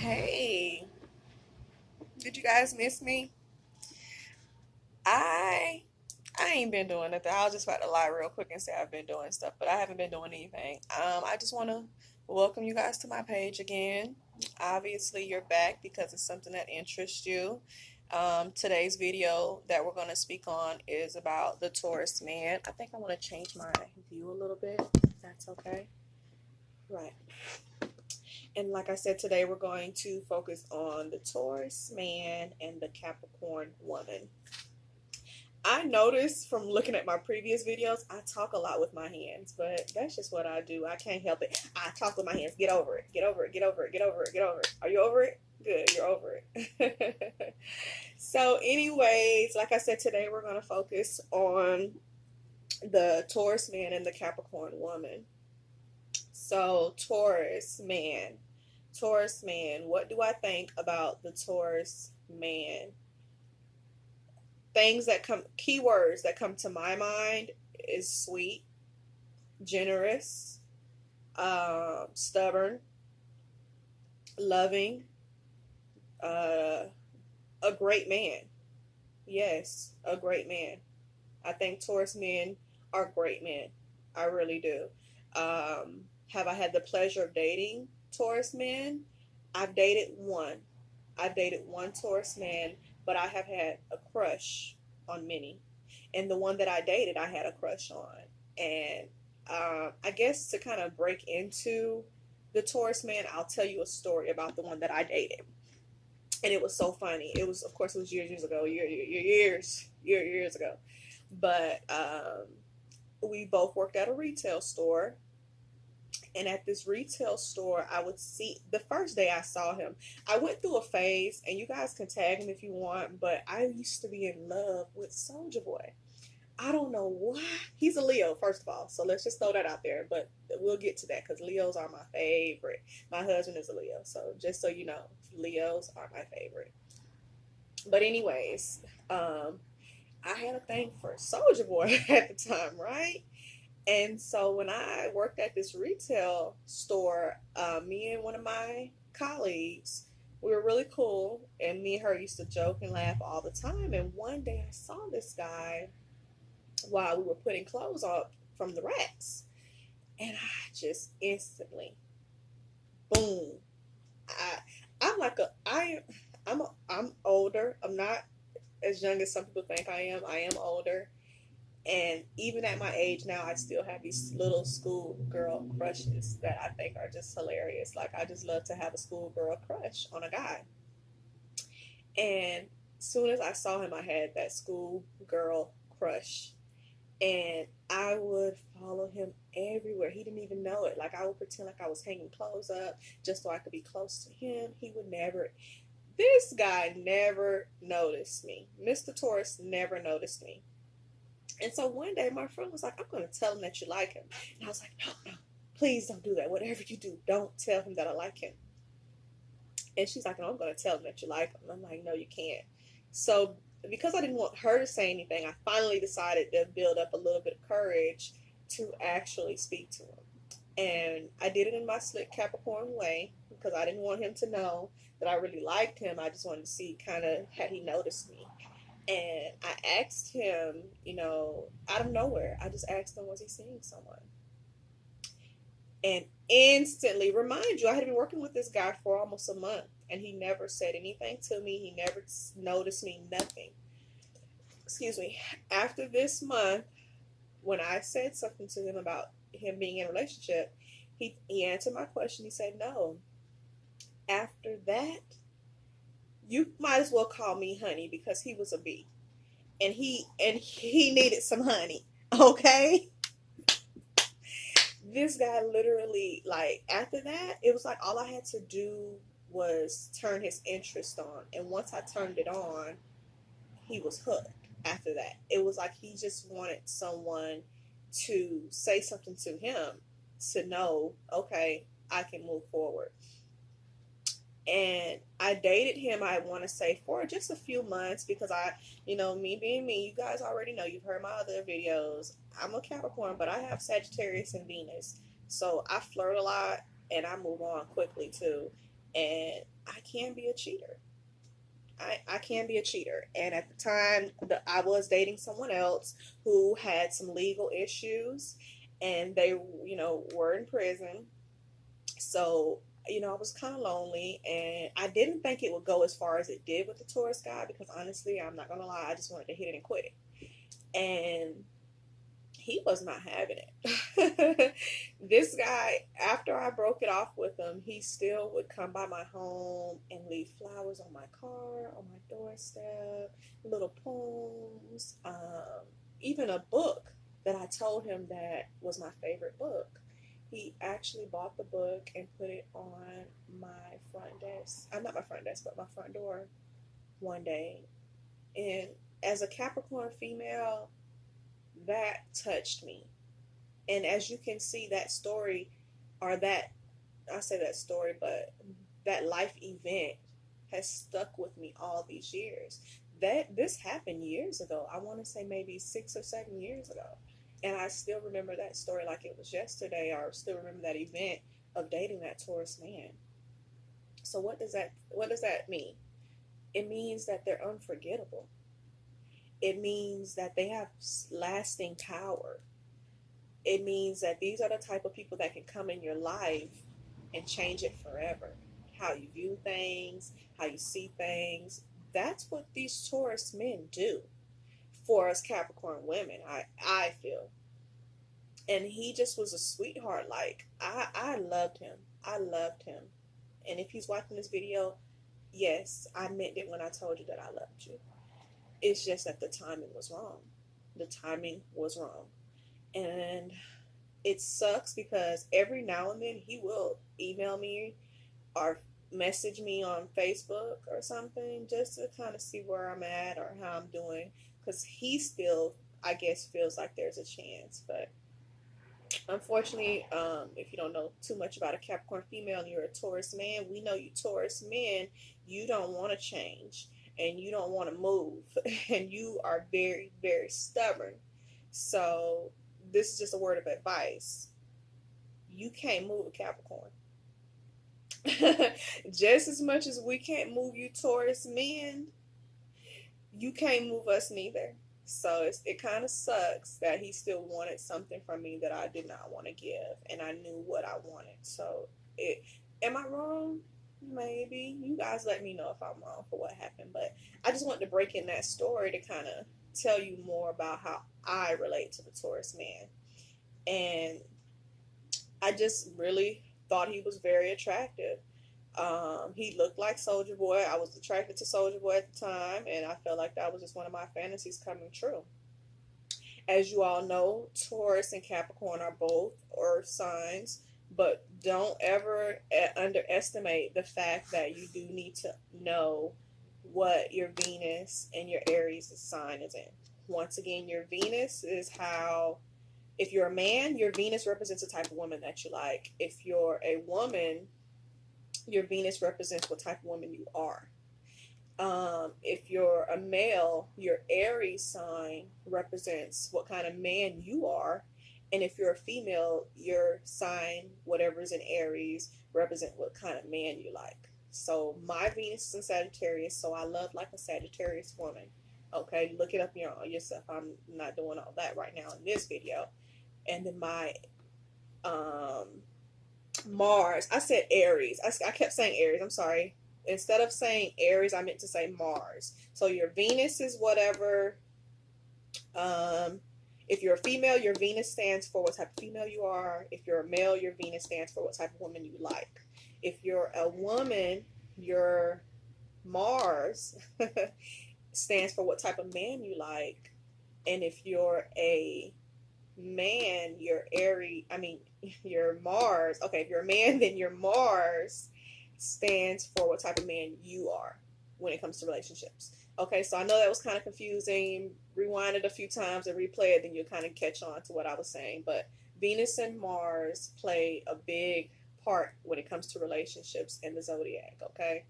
Hey, did you guys miss me? I I ain't been doing nothing. I was just about to lie real quick and say I've been doing stuff, but I haven't been doing anything. I just want to welcome you guys to my page again. Obviously, you're back because it's something that interests you. Today's video that we're going to speak on is about the Taurus man. I think I want to change my view a little bit, if that's okay. Right. And like I said, today we're going to focus on the Taurus man and the Capricorn woman. I noticed from looking at my previous videos, I talk a lot with my hands, but that's just what I do. I can't help it. I talk with my hands. Get over it. Get over it. Get over it. Get over it. Get over it. Are you over it? Good. You're over it. So, anyways, like I said, today we're going to focus on the Taurus man and the Capricorn woman. So, Taurus man, what do I think about the Taurus man? Keywords that come to my mind is sweet, generous, stubborn, loving, a great man. Yes, a great man. I think Taurus men are great men. I really do. Have I had the pleasure of dating Taurus men? I've dated one. I've dated one Taurus man, but I have had a crush on many. And the one that I dated, I had a crush on. And I guess to kind of break into the Taurus man, I'll tell you a story about the one that I dated. And it was so funny. It was, of course, it was years ago, years ago. But we both worked at a retail store. And at this retail store, I would see the first day I saw him. I went through a phase, and you guys can tag him if you want, but I used to be in love with Soldier Boy. I don't know why. He's a Leo, first of all, so let's just throw that out there. But we'll get to that because Leos are my favorite. My husband is a Leo, so just so you know, Leos are my favorite. But anyways, I had a thing for Soldier Boy at the time, right? And so when I worked at this retail store, me and one of my colleagues, we were really cool, and me and her used to joke and laugh all the time. And one day I saw this guy while we were putting clothes up from the racks, and I just instantly, boom! I I'm like a I I'm older. I'm not as young as some people think I am. I am older. And even at my age now, I still have these little schoolgirl crushes that I think are just hilarious. Like, I just love to have a schoolgirl crush on a guy. And as soon as I saw him, I had that schoolgirl crush. And I would follow him everywhere. He didn't even know it. Like, I would pretend like I was hanging clothes up just so I could be close to him. He would never. This guy never noticed me. Mr. Taurus never noticed me. And so one day my friend was like, I'm going to tell him that you like him. And I was like, no, please don't do that. Whatever you do, don't tell him that I like him. And she's like, no, I'm going to tell him that you like him. I'm like, no, you can't. So because I didn't want her to say anything, I finally decided to build up a little bit of courage to actually speak to him. And I did it in my slick Capricorn way because I didn't want him to know that I really liked him. I just wanted to see kind of had he noticed me. And I asked him, out of nowhere, I just asked him, was he seeing someone? And instantly, remind you, I had been working with this guy for almost a month, and he never said anything to me. He never noticed me, nothing. Excuse me. After this month, when I said something to him about him being in a relationship, he answered my question. He said, no. After that, you might as well call me honey because he was a bee. And he needed some honey. Okay? This guy literally, like, after that, it was like all I had to do was turn his interest on. And once I turned it on, he was hooked after that. It was like he just wanted someone to say something to him to know, okay, I can move forward. And I dated him, I want to say, for just a few months because me being me, you guys already know, you've heard my other videos. I'm a Capricorn, but I have Sagittarius and Venus. So I flirt a lot and I move on quickly too. And I can be a cheater. I can be a cheater. And at the time, I was dating someone else who had some legal issues, and they, were in prison. So, I was kind of lonely, and I didn't think it would go as far as it did with the Taurus guy because honestly, I'm not going to lie, I just wanted to hit it and quit it. And he was not having it. This guy, after I broke it off with him, he still would come by my home and leave flowers on my car, on my doorstep, little poems, even a book that I told him that was my favorite book. He actually bought the book and put it on my front desk. Not my front desk, but my front door one day. And as a Capricorn female, that touched me. And as you can see, that story, or that, I say that story, but that life event has stuck with me all these years. This happened years ago. I want to say maybe 6 or 7 years ago. And I still remember that story like it was yesterday, or still remember that event of dating that Taurus man. So what does that mean? It means that they're unforgettable. It means that they have lasting power. It means that these are the type of people that can come in your life and change it forever. How you view things, how you see things. That's what these Taurus men do for us Capricorn women, I feel. And he just was a sweetheart. Like, I loved him. I loved him. And if he's watching this video, yes, I meant it when I told you that I loved you. It's just that the timing was wrong. The timing was wrong. And it sucks because every now and then he will email me or message me on Facebook or something just to kind of see where I'm at or how I'm doing. Because he still, I guess, feels like there's a chance. But unfortunately, if you don't know too much about a Capricorn female and you're a Taurus man, we know you Taurus men, you don't want to change and you don't want to move and you are very, very stubborn. So this is just a word of advice. You can't move a Capricorn. Just as much as we can't move you Taurus men, you can't move us neither. So it kind of sucks that he still wanted something from me that I did not want to give, and I knew what I wanted. So am I wrong? Maybe. You guys let me know if I'm wrong for what happened, but I just wanted to break in that story to kind of tell you more about how I relate to the Taurus man. And I just really thought he was very attractive. He looked like Soldier Boy. I was attracted to Soldier Boy at the time, and I felt like that was just one of my fantasies coming true. As you all know, Taurus and Capricorn are both earth signs, but don't ever underestimate the fact that you do need to know what your Venus and your Aries sign is in. Once again, your Venus is how, if you're a man, your Venus represents the type of woman that you like. If you're a woman, your Venus represents what type of woman you are. If you're a male, your Aries sign represents what kind of man you are. And if you're a female, your sign, whatever's in Aries, represent what kind of man you like. So my Venus is in Sagittarius, so I love like a Sagittarius woman. Okay, look it up yourself. I'm not doing all that right now in this video. And then my Mars. I said Aries. I kept saying Aries. I'm sorry. Instead of saying Aries, I meant to say Mars. So your Venus is whatever. If you're a female, your Venus stands for what type of female you are. If you're a male, your Venus stands for what type of woman you like. If you're a woman, your Mars stands for what type of man you like. And if you're a man, your Mars, okay, if you're a man, then your Mars stands for what type of man you are when it comes to relationships. Okay, so I know that was kind of confusing. Rewind it a few times and replay it, then you'll kind of catch on to what I was saying. But Venus and Mars play a big part when it comes to relationships in the zodiac, okay?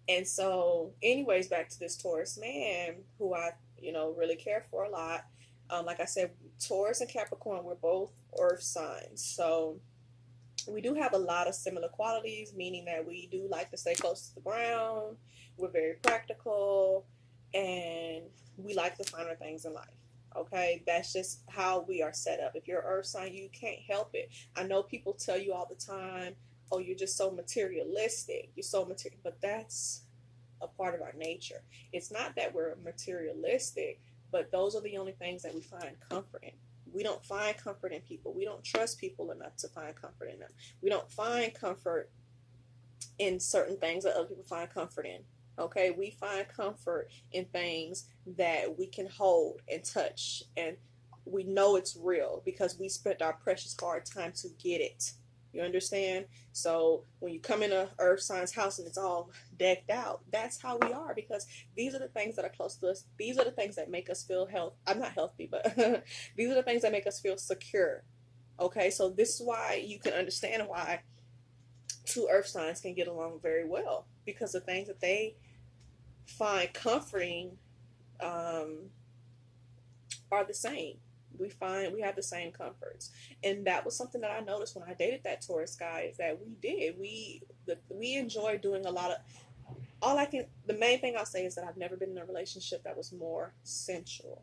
And so, anyways, back to this Taurus man who I, really care for a lot. Like I said, Taurus and Capricorn, we're both earth signs. So We do have a lot of similar qualities, meaning that we do like to stay close to the ground. We're very practical, and we like the finer things in life. Okay, that's just how we are set up. If you're an earth sign, you can't help it. I know people tell you all the time, oh, you're just so materialistic. You're so material, but that's a part of our nature. It's not that we're materialistic, but those are the only things that we find comfort in. We don't find comfort in people. We don't trust people enough to find comfort in them. We don't find comfort in certain things that other people find comfort in. Okay, we find comfort in things that we can hold and touch, and we know it's real because we spent our precious hard time to get it. You understand? So when you come in a earth sign's house and it's all decked out, that's how we are, because these are the things that are close to us. These are the things that make us feel health. I'm not healthy, but these are the things that make us feel secure. Okay, so this is why you can understand why two earth signs can get along very well, because the things that they find comforting um, are the same. We have the same comforts, and that was something that I noticed when I dated that Taurus guy, is that we enjoy doing a lot of, the main thing I'll say is that I've never been in a relationship that was more sensual.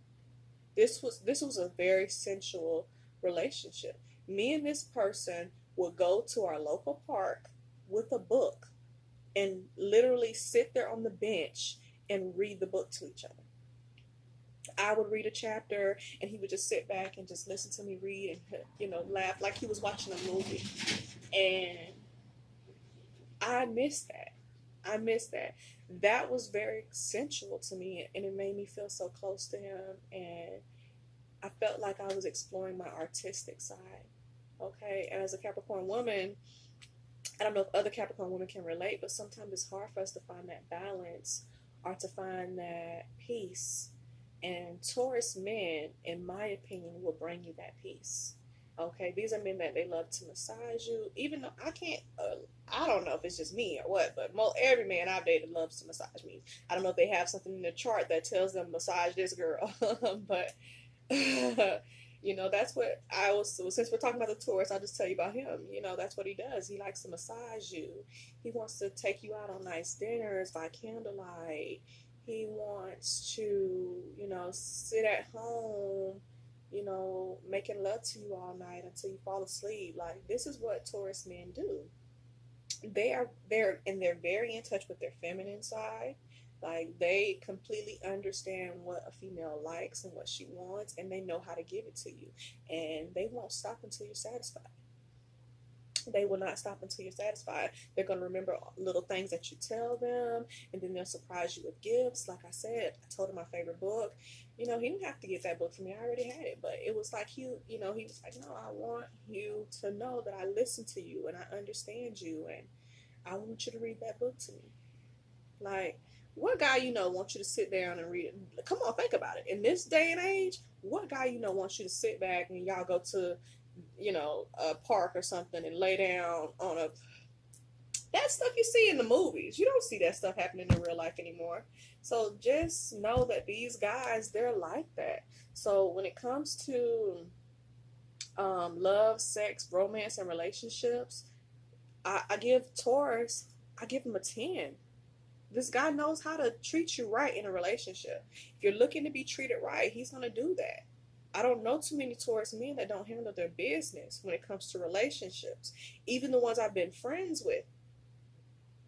This was a very sensual relationship. Me and this person would go to our local park with a book and literally sit there on the bench and read the book to each other. I would read a chapter and he would just sit back and just listen to me read and, laugh like he was watching a movie. And I miss that. I miss that. That was very sensual to me, and it made me feel so close to him, and I felt like I was exploring my artistic side. Okay, and as a Capricorn woman, I don't know if other Capricorn women can relate, but sometimes it's hard for us to find that balance or to find that peace. And Taurus men, in my opinion, will bring you that peace. Okay, these are men that they love to massage you. Even though I don't know if it's just me or what, but every man I've dated loves to massage me. I don't know if they have something in the chart that tells them massage this girl, but that's what I was. So since we're talking about the Taurus, I'll just tell you about him. That's what he does. He likes to massage you. He wants to take you out on nice dinners by candlelight. He wants to, sit at home, making love to you all night until you fall asleep. Like, this is what Taurus men do. They're very in touch with their feminine side. Like, they completely understand what a female likes and what she wants, and they know how to give it to you. And they won't stop until you're satisfied. They will not stop until you're satisfied. They're going to remember little things that you tell them, and then they'll surprise you with gifts. Like I said, I told him my favorite book. He didn't have to get that book for me. I already had it, but it was like he was like, no, I want you to know that I listen to you and I understand you, and I want you to read that book to me. Like, what guy wants you to sit down and read it? Come on, think about it. In this day and age, what guy wants you to sit back and y'all go to a park or something and lay down on that stuff you see in the movies? You don't see that stuff happening in real life anymore. So just know that these guys, they're like that. So when it comes to love, sex, romance, and relationships, I give Taurus, I give him a 10. This guy knows how to treat you right in a relationship. If you're looking to be treated right, he's going to do that. I don't know too many Taurus men that don't handle their business when it comes to relationships. Even the ones I've been friends with,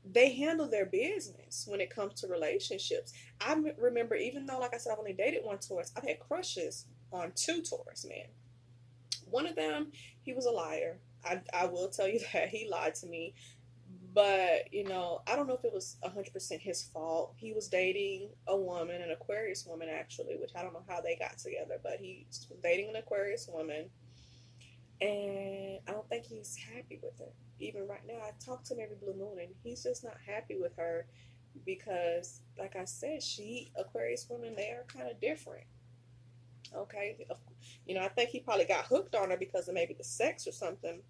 they handle their business when it comes to relationships. I remember, even though, like I said, I've only dated one Taurus, I've had crushes on 2 Taurus men. One of them, he was a liar. I will tell you that. He lied to me. But, I don't know if it was 100% his fault. He was dating a woman, an Aquarius woman, actually, which I don't know how they got together, but he was dating an Aquarius woman, and I don't think he's happy with her. Even right now, I talk to him every blue moon, and he's just not happy with her because, like I said, Aquarius women, they are kind of different. Okay? I think he probably got hooked on her because of maybe the sex or something,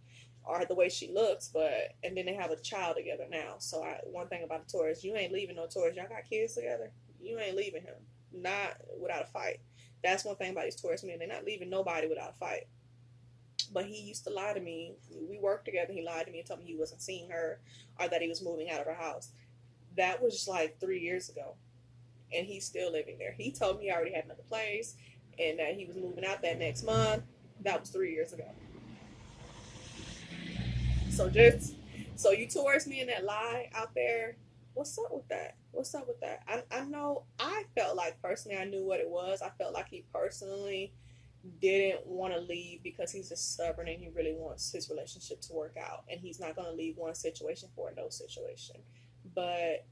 or the way she looks, and then they have a child together now. So one thing about a Taurus, you ain't leaving no Taurus. Y'all got kids together, you ain't leaving him, not without a fight. That's one thing about these Taurus men. They're not leaving nobody without a fight. But he used to lie to me. We worked together. He lied to me and told me he wasn't seeing her or that he was moving out of her house. That was like 3 years ago. And he's still living there. He told me he already had another place and that he was moving out that next month. That was 3 years ago. So just so you Taurus me in that lie out there, what's up with that? What's up with that? I know I felt like personally I knew what it was. I felt like he personally didn't want to leave because he's just stubborn and he really wants his relationship to work out and he's not going to leave one situation for no situation. But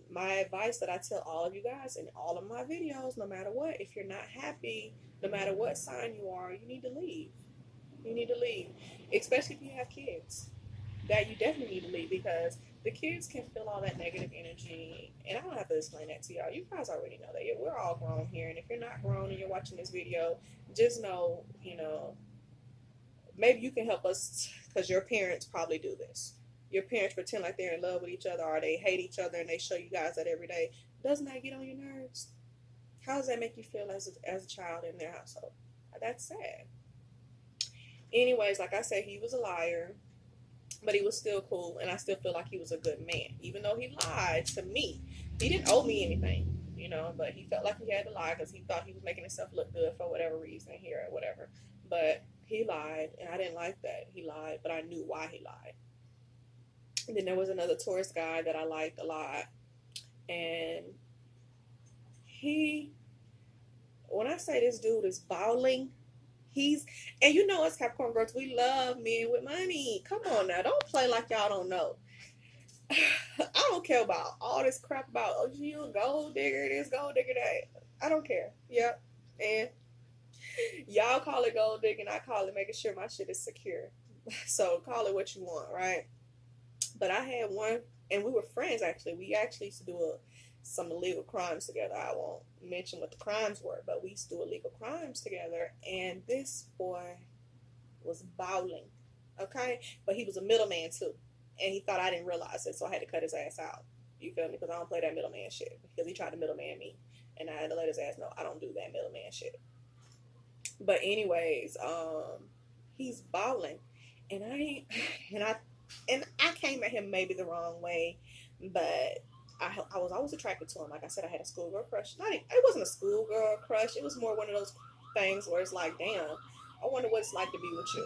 my advice that I tell all of you guys in all of my videos, no matter what, if you're not happy, no matter what sign you are, you need to leave. You need to leave, especially if you have kids. That you definitely need to leave because the kids can feel all that negative energy. And I don't have to explain that to y'all. You guys already know that. We're all grown here. And if you're not grown and you're watching this video, just know, maybe you can help us because your parents probably do this. Your parents pretend like they're in love with each other or they hate each other and they show you guys that every day. Doesn't that get on your nerves? How does that make you feel as a child in their household? That's sad. Anyways, like I said, he was a liar. But he was still cool, and I still feel like he was a good man. Even though he lied to me, he didn't owe me anything, but he felt like he had to lie because he thought he was making himself look good for whatever reason here or whatever. But he lied, and I didn't like that. He lied, but I knew why he lied. And then there was another Taurus guy that I liked a lot, and when I say this dude is balling, and us Capricorn girls, we love men with money. Come on now, don't play like y'all don't know. I don't care about all this crap about, oh, you a gold digger, this gold digger, that. I don't care. Yep. And y'all call it gold digging, I call it making sure my shit is secure. So call it what you want, right? But I had one, and we were friends actually. We actually used to do some illegal crimes together. I won't mention what the crimes were, but we used to do illegal crimes together. And this boy was bowling, okay? But he was a middleman too. And he thought I didn't realize it, so I had to cut his ass out. You feel me? Because I don't play that middleman shit. Because he tried to middleman me. And I had to let his ass know I don't do that middleman shit. But anyways, he's bowling. And I came at him maybe the wrong way, but I was always attracted to him. Like I said, I had a schoolgirl crush. It wasn't a schoolgirl crush. It was more one of those things where it's like, damn, I wonder what it's like to be with you.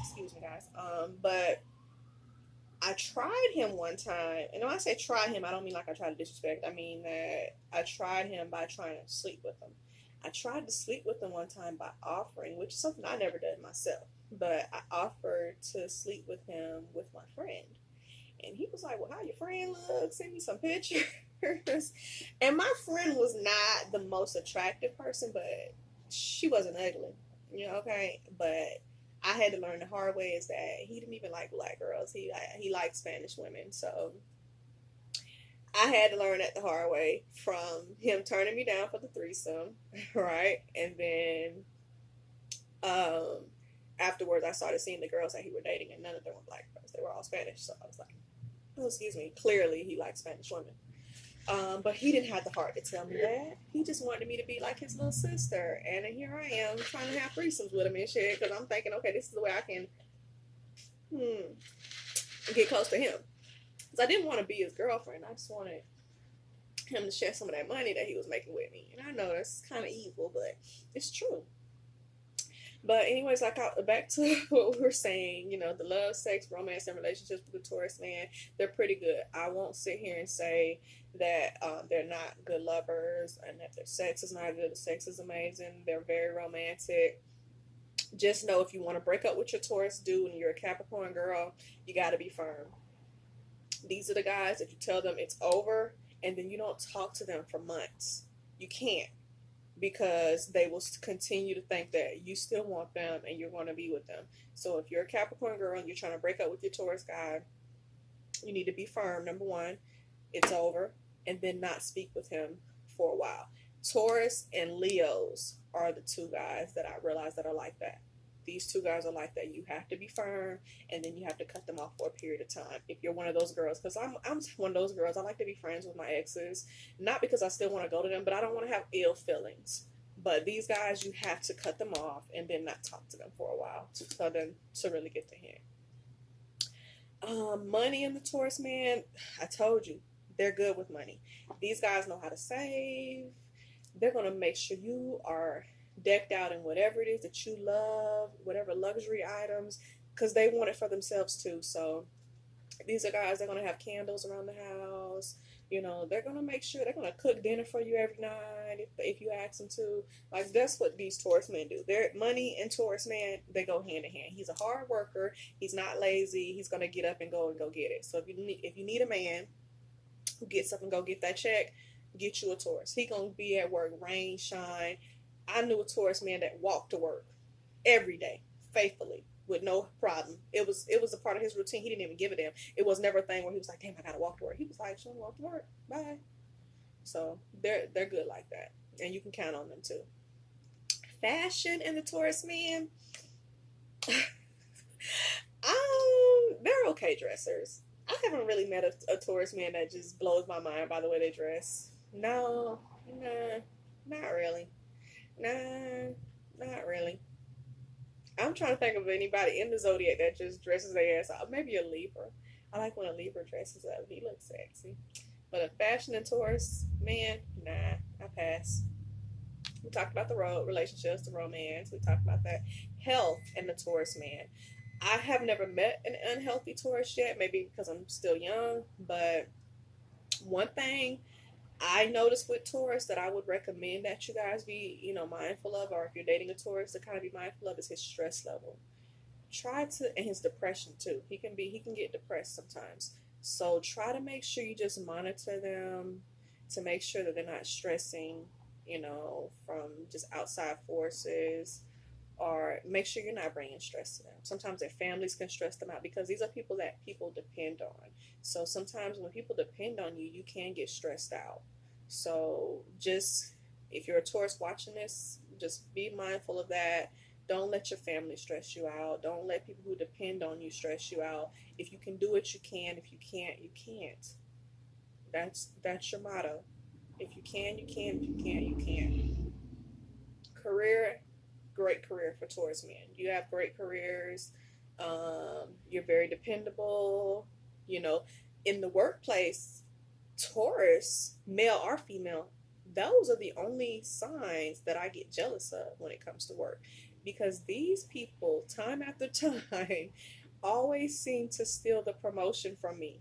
Excuse me, guys. But I tried him one time. And when I say try him, I don't mean like I tried to disrespect. I mean that I tried him by trying to sleep with him. I tried to sleep with him one time by offering, which is something I never did myself. But I offered to sleep with him with my friend. And he was like, well, how your friend look? Send me some pictures. And my friend was not the most attractive person, but she wasn't ugly. Okay? But I had to learn the hard way is that he didn't even like black girls. He liked Spanish women. So I had to learn that the hard way from him turning me down for the threesome, right? And then afterwards, I started seeing the girls that he were dating, and none of them were black girls. They were all Spanish. So I was like, oh, excuse me. Clearly, he liked Spanish women. But he didn't have the heart to tell me that. He just wanted me to be like his little sister. And here I am trying to have threesomes with him and shit because I'm thinking, okay, this is the way I can get close to him. Because I didn't want to be his girlfriend. I just wanted him to share some of that money that he was making with me. And I know that's kind of evil, but it's true. But anyways, back to what we were saying, the love, sex, romance, and relationships with the Taurus man, they're pretty good. I won't sit here and say that they're not good lovers and that their sex is not good. The sex is amazing. They're very romantic. Just know if you want to break up with your Taurus dude and you're a Capricorn girl, you got to be firm. These are the guys that you tell them it's over and then you don't talk to them for months. You can't. Because they will continue to think that you still want them and you're going to be with them. So if you're a Capricorn girl and you're trying to break up with your Taurus guy, you need to be firm. Number one, it's over, and then not speak with him for a while. Taurus and Leos are the two guys that I realize that are like that. These two guys are like that. You have to be firm, and then you have to cut them off for a period of time. If you're one of those girls, because I'm one of those girls, I like to be friends with my exes, not because I still want to go to them, but I don't want to have ill feelings. But these guys, you have to cut them off and then not talk to them for a while to really get the hint. Money in the Taurus man, I told you, they're good with money. These guys know how to save. They're going to make sure you are decked out in whatever it is that you love, whatever luxury items, because they want it for themselves too. So these are guys that are going to have candles around the house. You know, they're going to make sure they're going to cook dinner for you every night if you ask them to. Like, that's what these Taurus men do. Their money and Taurus man, they go hand in hand. He's a hard worker. He's not lazy. He's going to get up and go get it. So if you need a man who gets up and go get that check, get you a Taurus. He going to be at work, rain, shine. I knew a Taurus man that walked to work every day, faithfully, with no problem. It was a part of his routine. He didn't even give a damn. It was never a thing where he was like, damn, I gotta walk to work. He was like, sure, walk to work. Bye. So they're good like that. And you can count on them too. Fashion in the Taurus man. They're okay dressers. I haven't really met a Taurus man that just blows my mind by the way they dress. No, nah, not really. Nah, not really. I'm trying to think of anybody in the zodiac that just dresses their ass out. Maybe a Libra. I like when a Libra dresses up. He looks sexy. But a fashion and Taurus, man, nah, I pass. We talked about the road, relationships, the romance. We talked about that. Health and the Taurus man. I have never met an unhealthy Taurus yet, maybe because I'm still young. But one thing I noticed with Taurus that I would recommend that you guys be, mindful of, or if you're dating a Taurus, to kind of be mindful of is his stress level. And his depression too. He can get depressed sometimes. So try to make sure you just monitor them to make sure that they're not stressing, from just outside forces, or make sure you're not bringing stress to them. Sometimes their families can stress them out because these are people that people depend on. So sometimes when people depend on you, you can get stressed out. So just, if you're a Taurus watching this, just be mindful of that. Don't let your family stress you out. Don't let people who depend on you stress you out. If you can do it, you can. If you can't, you can't. That's your motto. If you can, you can. If you can't, you can. Career, great career for Taurus men. You have great careers. You're very dependable. In the workplace, Taurus, male or female, those are the only signs that I get jealous of when it comes to work. Because these people, time after time, always seem to steal the promotion from me.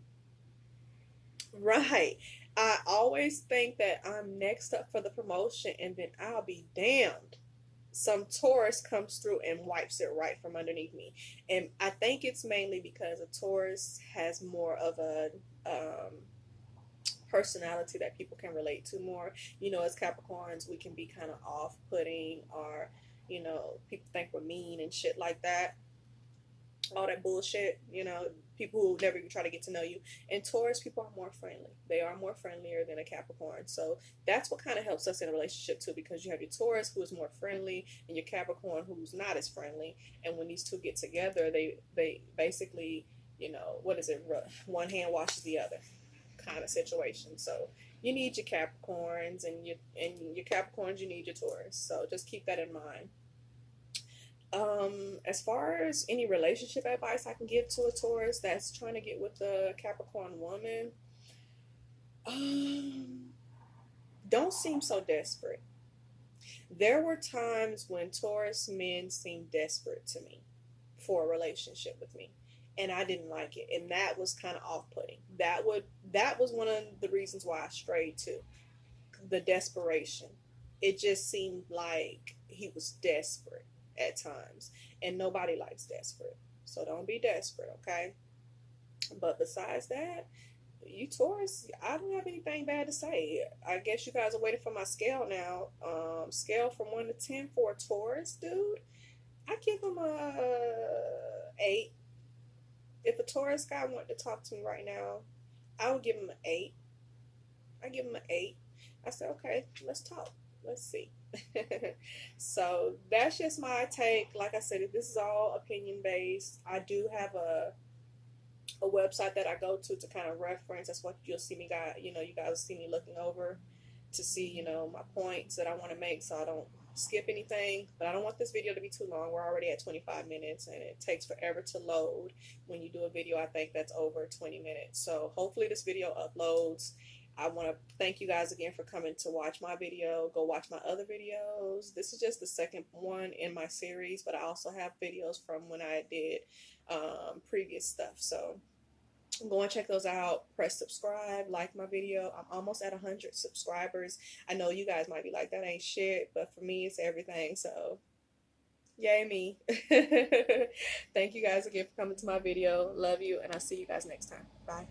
Right. I always think that I'm next up for the promotion, and then I'll be damned. Some Taurus comes through and wipes it right from underneath me. And I think it's mainly because a Taurus has more of a personality that people can relate to more. As Capricorns, we can be kind of off-putting, or, people think we're mean and shit like that. All that bullshit, people who never even try to get to know you. And Taurus people are more friendly. They are more friendlier than a Capricorn. So that's what kind of helps us in a relationship too, because you have your Taurus who is more friendly and your Capricorn who's not as friendly. And when these two get together, they basically, what is it? One hand washes the other kind of situation. So you need your Capricorns, and your Capricorns, you need your Taurus. So just keep that in mind. As far as any relationship advice I can give to a Taurus that's trying to get with a Capricorn woman, don't seem so desperate. There were times when Taurus men seemed desperate to me for a relationship with me, and I didn't like it, and that was kind of off-putting. That was one of the reasons why I strayed to the desperation. It just seemed like he was desperate at times, and nobody likes desperate. So don't be desperate, okay? But besides that, you Taurus, I don't have anything bad to say. I guess you guys are waiting for my scale now. Scale from 1 to 10 for a Taurus, dude. I give him a 8. If a Taurus guy wanted to talk to me right now, I would give him an 8. I give him an 8. I said, okay, let's talk. Let's see. So that's just my take. Like I said, this is all opinion based. I do have a website that I go to kind of reference. That's what you'll see me, you guys will see me looking over to see, my points that I want to make, so I don't skip anything, but I don't want this video to be too long. We're already at 25 minutes and it takes forever to load. When you do a video, I think that's over 20 minutes. So hopefully this video uploads. I want to thank you guys again for coming to watch my video. Go watch my other videos. This is just the second one in my series, but I also have videos from when I did previous stuff. So go and check those out. Press subscribe, like my video. I'm almost at 100 subscribers. I know you guys might be like, that ain't shit, but for me it's everything. So yay me. Thank you guys again for coming to my video. Love you, and I'll see you guys next time. Bye.